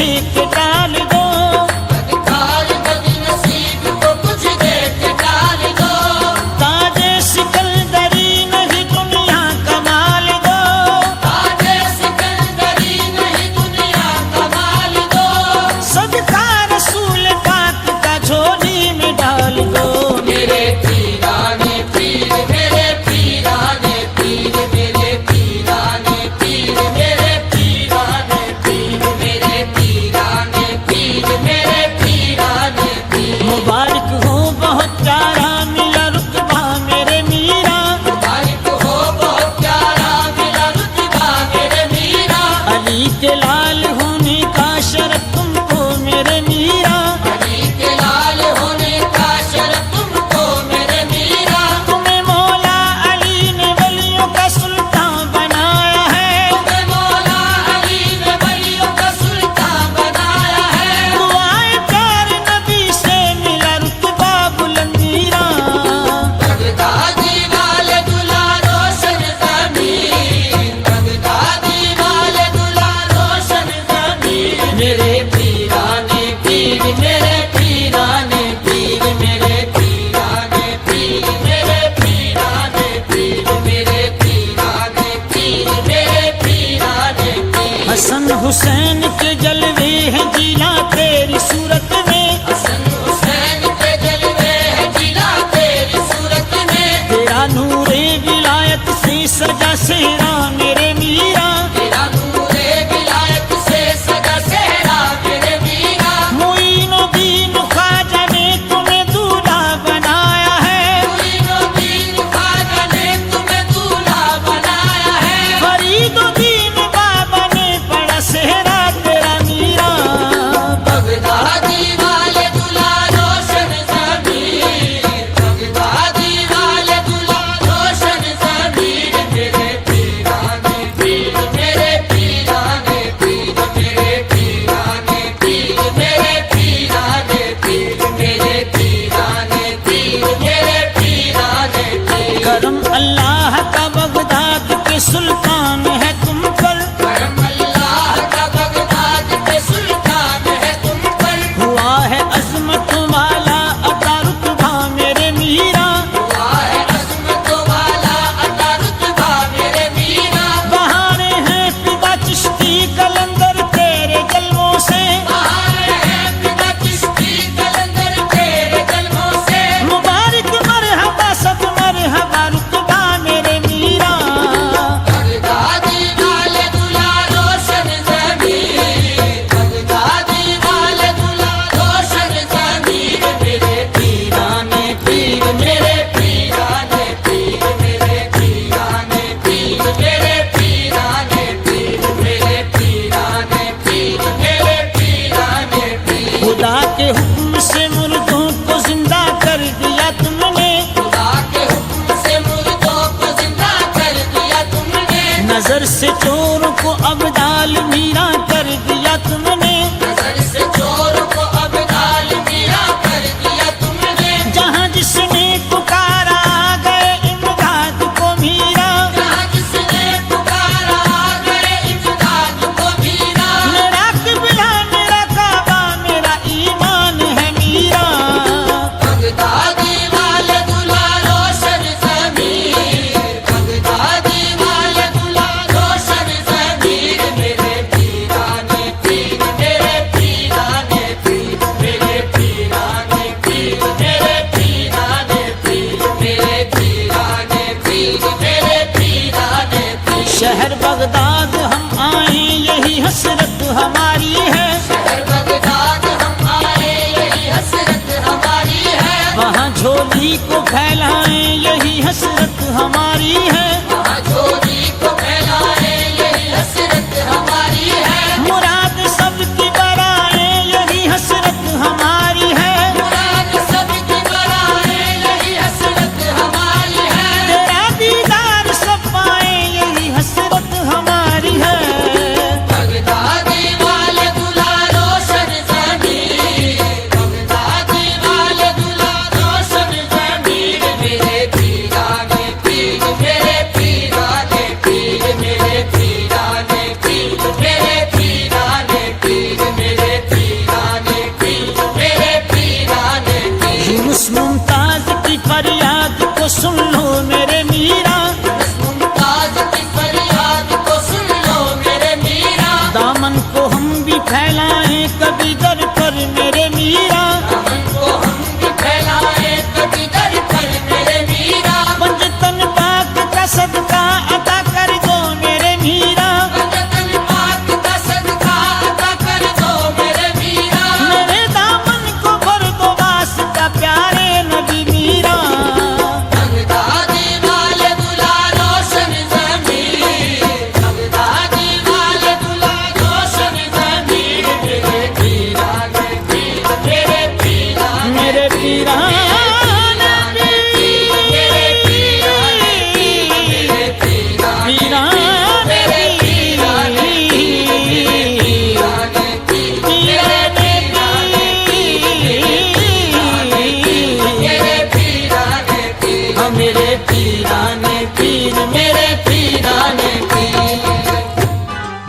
दे के डाल दो, नसीब को कुछ दे के डाल दो। ताजे सिकंदरी नहीं दुनिया कमाल दो, ताजे सिकंदरी नहीं दुनिया कमाल दो। सदका रसूल पाक का झोली में डाल दो। मेरे पीराने पीर, मेरे पीराने पीर, मेरे पीराने पीर, मेरे पीराने पीर, मेरे पीराने पीर, मेरे पीराने पीर। मुबारक हो बहुत प्यारा मिला रुतबा मेरे मीरा, मुबारक हो बहुत प्यारा मिला रुतबा मेरे मीरा। अली के लाल होने का शरफ तुमको मेरे मीरा, अली के लाल होने का शरफ तुमको मेरे मीरा। तुम्हें मौला अली ने वलियों का सुल्तान बनाया है, तुम्हें मौला अली ने वलियों का सुल्तान बनाया है। दुआए प्यारे नबी से मिला रुतबा बुलंदीरा। बगदादी वाले दुला रोशन ज़मीन, बगदादी वाले दुला रोशन ज़मीन। मेरे पीराने पीर, मेरे पीराने पीर, मेरे पीराने पीर, मेरे पीराने पीर, मेरे पीराने पीर, मेरे पीराने पीर। हसन हुसैन के जलवे हैं जिला तेरी सूरत में, हसन हुसैन के जलवे हैं जिला तेरी सूरत में। तेरा नूरे विलायत से सजा सेहरा मेरे मीरा, तेरा नूरे विलायत से सजा सेहरा मेरे मीरा। मुईनुद्दीन ख्वाजा ने तुम्हें दूल्हा बनाया है, मुईनुद्दीन ख्वाजा ने तुम्हें दूल्हा बनाया है। फरीदुद्दीन बाबा ने पड़ा सेहरा तेरा मीरा। बगदादी वाले दुला रोशन ज़मीन, बगदादी वाले दुला रोशन ज़मीन। मेरे पीराने पीर, मेरे पीराने पीर, मेरे पीराने पीर, मेरे पीराने पीर, मेरे पीराने पीर, मेरे पीराने पीर। करम अल्लाह का बगदाद के सुल्तान है तुम पर, करम अल्लाह का बगदाद के सुल्तान है तुम पर। हुआ है अजमत वाला अता रुतबा मेरे मीरा, हुआ है अज़मत वाला अता रुतबा मेरे मीरा। बहाने हैं फिदा चिश्ती कलंदर तेरे जलवों से, बहार है पिता चिश्ती कलंदर तेरे कलमों से। मुबारक मरहबा सब मरहबा रुतबा मेरे मीरा। बगदादी वाले दुला रोशन ज़मीन, बगदादी वाले दुला रोशन ज़मीन। मेरे पीराने पीर, मेरे पीराने पीर, मेरे पीराने पीर, मेरे पीराने पीर, मेरे पीराने पीर, मेरे पीराने पीर। खुदा के हुक्म से मुर्दों को जिंदा कर दिया तुमने, खुदा के हुक्म से मुर्दों को जिंदा कर दिया तुमने। नजर से चोरों को अबदाल मीरा कर दिया तुमने, नजर से चोर को अबदाल मीरा कर दिया तुमने। जहाँ जिसने पुकारा आ गए इमदाद को मीरा। जहाँ जिसने पुकारा आ गए इमदाद को मीरा। मेरा किबला मेरा काबा मेरा ईमान है मीरा। बगदादी वाले दुला रोशन ज़मीन, बगदादी वाले दुला रोशन ज़मीन। मेरे पीराने पीर,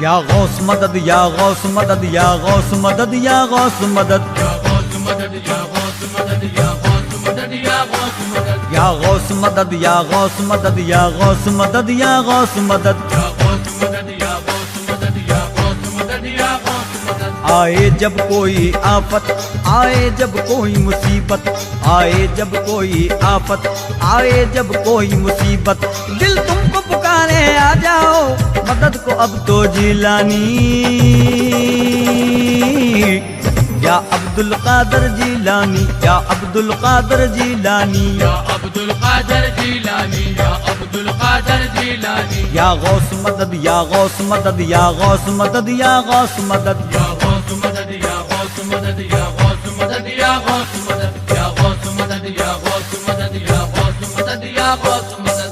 या गौस मदद, या गौस मदद, या गौस मदद, या गौस मदद, या गौस मदद, या गौस मदद, या गौस मदद, या गौस मदद, या गौस मदद, या गौस मदद, या गौस मदद, या गौस मदद। या गौस मदद, या गौस मदद, या गौस मदद, या गौस मदद। आए जब कोई आफत, आए जब कोई मुसीबत, आए जब कोई आफत, आए जब कोई मुसीबत, दिल तुमको पुकारे आ जाओ मदद को अब तो जिलानी। या अब्दुल कादर जिलानी, या अब्दुल कादर जिलानी, या अब्दुल कादर जिलानी, या अब्दुल कादर जिलानी, या गौस मदद, या गौस मदद, या गौस मदद, या गौस मदद। या गौस मदद, या गौस मदद, या गौस मदद, या गौस मदद, या गौस मदद, या गौस मदद, या गौस मदद, या गौस मदद।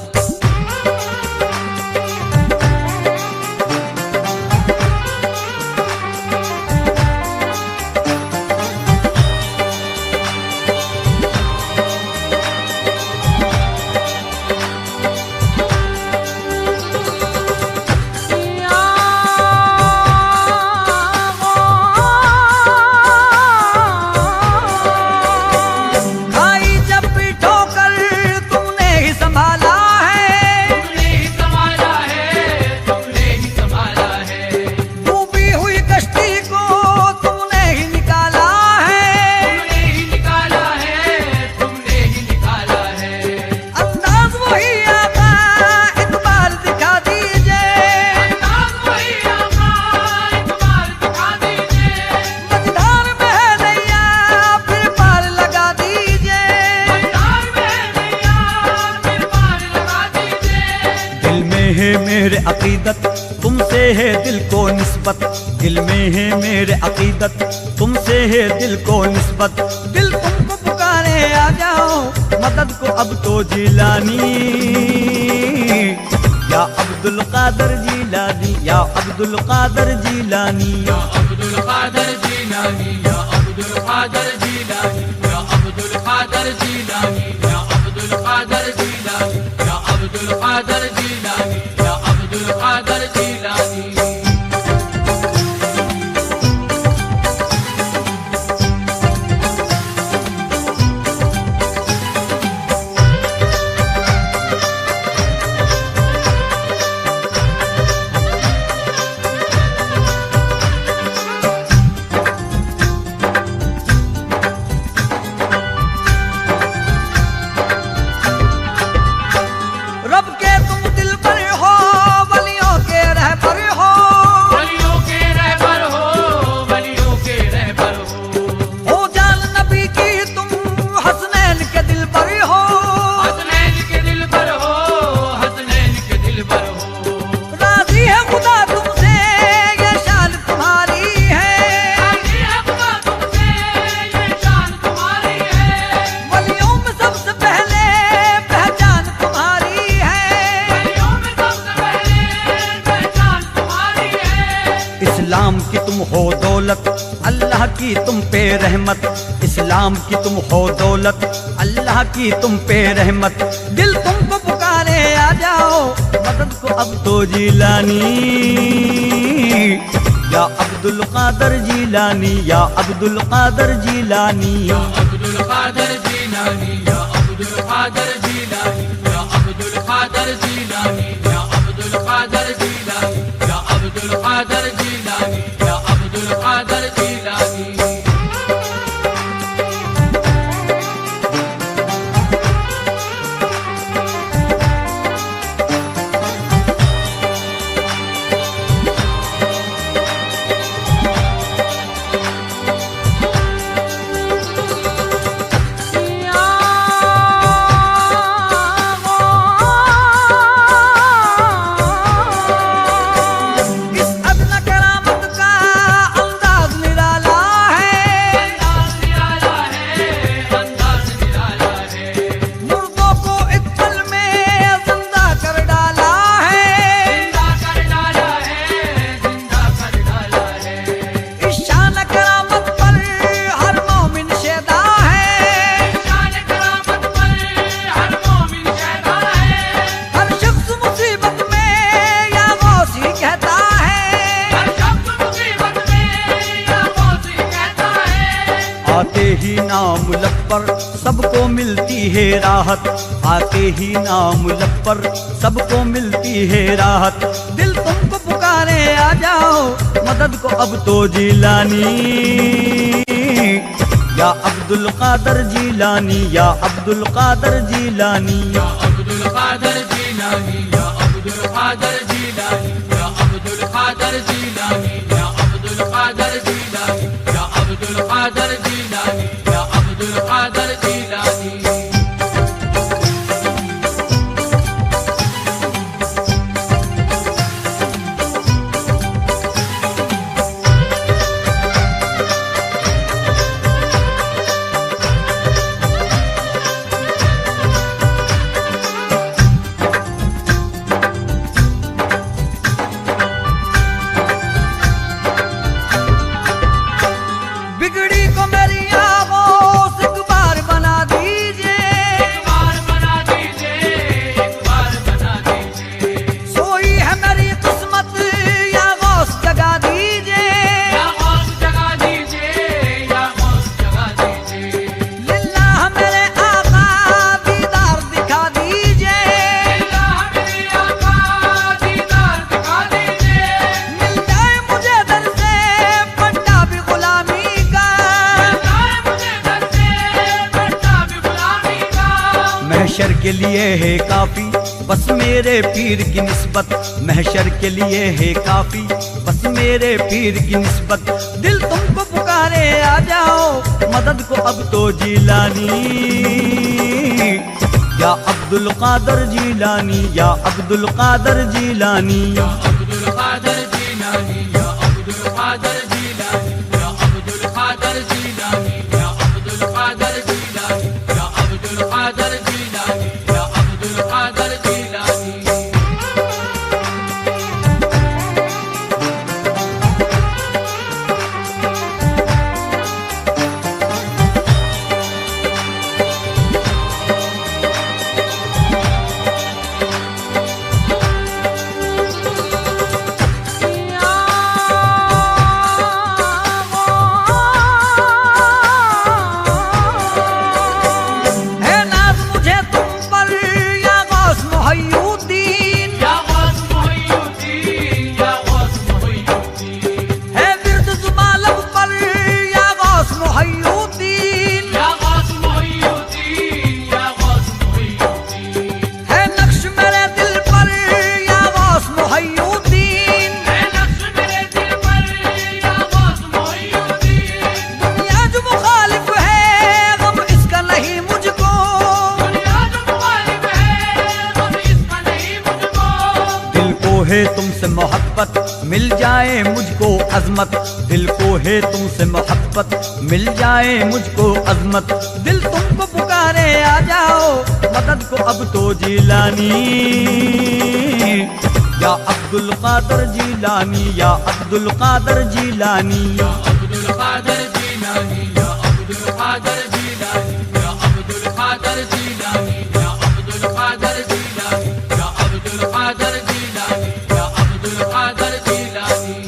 खाई जब भी ठोकर तुमने ही संभाला है, तुमने ही संभाला है, तुमने ही संभाला है, डूबी हुई कश्ती को तुमने ही निकाला है। तुमने ही निकाला है, तुमने ही निकाला है। अंदाज वही आका एक बार दिखा दीजिए, अंदाज वही आका एक बार दिखा दीजिए, मझधार में है नैया फिर पार लगा दीजिए। मझधार में नैया फिर पार लगा दीजिए। दिल में है मेरे अकीदत तुमसे है दिल को निस्बत, दिल में है मेरे अकीदत तुमसे है दिल को निस्बत, दिल तुमको पुकारे आ जाओ मदद को अब तो जिलानी। या अब्दुल कादर जिलानी, या अब्दुल कादर जिलानी, या अब्दुल कादर जिलानी, या अब्दुल कादर जिलानी, या अब्दुल कादर जिलानी, या अब्दुल कादर जिलानी, या अब्दुल कादर जिलानी, या अब्दुल कादर जिलानी। रब के तुम दिल पर हो वलियों के रहबर हो, बलियों के रहबर हो, बलियों के रहबर हो, जान नबी की तुम हसनैन के दिल पर हो। हसनैन के दिल पर हो, हसनैन के दिल पर हो। राजी है खुदा तुमसे ये शान तुम्हारी है, राजी है खुदा तुमसे ये शान तुम्हारी है, वलियों में सबसे पहले पहचान तुम्हारी है। बलियों में सबसे पहले पहचान तुम्हारी है। इस्लाम की तुम हो दौलत, अल्लाह की तुम पे रहमत, इस्लाम की तुम हो दौलत, अल्लाह की तुम पे रहमत, दिल तुमको पुकारे आ जाओ मदद को अब तो जिलानी। या अब्दुल कादर जिलानी, या अब्दुल कादर जिलानी, या अब्दुल कादर जिलानी, या अब्दुल कादर जिलानी, या अब्दुल कादर जिलानी, या अब्दुल कादर जिलानी, या अब्दुल कादर जिलानी, या अब्दुल कादर जिलानी। इस अदना के ही नाम लब पर सबको मिलती है राहत, आते ही नाम लब पर सबको मिलती है राहत। दिल तुमको पुकारे आ जाओ मदद को अब तो जिलानी, या अब्दुल कादर जिलानी, या अब्दुल कादर जिलानी, या अब्दुल कादर जिलानी, या अब्दुल कादर जिलानी, या अब्दुल कादर जिलानी, या अब्दुल कादर जिलानी, या अब्दुल कादर जिलानी, या अब्दुल कादर जिलानी। बिगड़ी को मेरी आवाज़ एक बार बना दीजिए, एक बार बना दीजिए, एक बार बना दीजिए। सोई है मेरी किस्मत या गौस जगा दीजिए, या गौस जगा दीजिए, या गौस जगा दीजिए। लिल्लाह मेरे आका दीदार दिखा दीजिए, अल्लाह मेरे आका दीदार दिखा दीजिए। मिल जाए मुझे दर से पट्टा भी गुलामी का, मिलता है मुझे दर से पट्टा भी गुलामी का। महशर के लिए है काफी बस मेरे पीर की निस्बत, महशर के लिए है काफी बस मेरे पीर की निस्बत। दिल तुमको पुकारे आ जाओ मदद को अब तो जिलानी, या अब्दुल कादर जिलानी, या अब्दुल कादर जिलानी, या अब्दुल कादर जिलानी, या अब्दुल कादर जिलानी, या अब्दुल कादर जिलानी, या अब्दुल कादर जिलानी, या अब्दुल कादर जिलानी, या अब्दुल कादर जिलानी। है नाज मुझे तुम पर या गौस मुहय्युद्दीन, या गौस मुहय्युद्दीन, या गौस मुहय्युद्दीन। है बिर्द जुबां लब पर या गौस मुहय्युद्दीन, या गौस मुहय्युद्दीन, या गौस मुहय्युद्दीन। है नक्श मेरे दिल पर या गौस मुहय्युद्दीन। है नक्श मेरे दिल पर, या गौस मुहय्युद्दीन। दुनिया जो मुखालिफ है गम इसका नहीं मुझको, दुनिया जो मुखालिफ है गम इसका नहीं मुझको। दिल को है तुमसे मोहब्बत मिल जाए मुझको अजमत, दिल को है तुमसे मोहब्बत मिल जाए मुझको अजमत। दिल तुमको पुकारे आ जाओ मदद को अब तो जिलानी, या अब्दुल कादर जिलानी, या अब्दुल कादर जिलानी, या अब्दुल कादर जिलानी, या अब्दुल कादर जिलानी, या अब्दुल कादर जिलानी, या अब्दुल कादर जिलानी, या अब्दुल कादर जिलानी, या अब्दुल कादर जिलानी।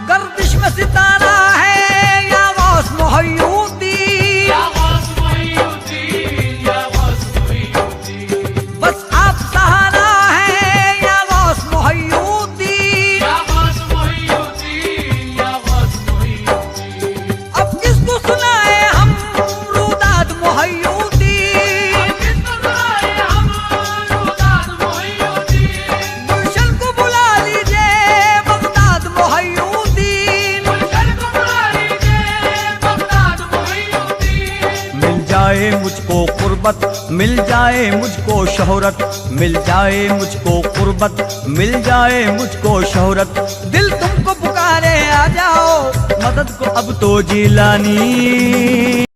गर्दिश में सितारा है या गौस मुहय्युद्दीन, या गौस मुहय्युद्दीन, या गौस मुहय्युद्दीन। बस आप सहारा है या गौस मुहय्युद्दीन। या गौस मुहय्युद्दीन, या गौस मुहय्युद्दीन। अब किसको सुनाए हम रुदाद मुहय्युद्दीन, अब किसको सुनाए हम रुदाद मुहय्युद्दीन। गुलशन को बुला लीजिए बगदाद मुहय्युद्दीन। गुलशन को बुला लीजिए बगदाद मुहय्युद्दीन। मिल जाए मुझको कुर्बत मिल जाए मुझको शोहरत, मिल जाए मुझको कुर्बत मिल जाए मुझको शोहरत। दिल तुमको पुकारे आ जाओ मदद को अब तो जिलानी।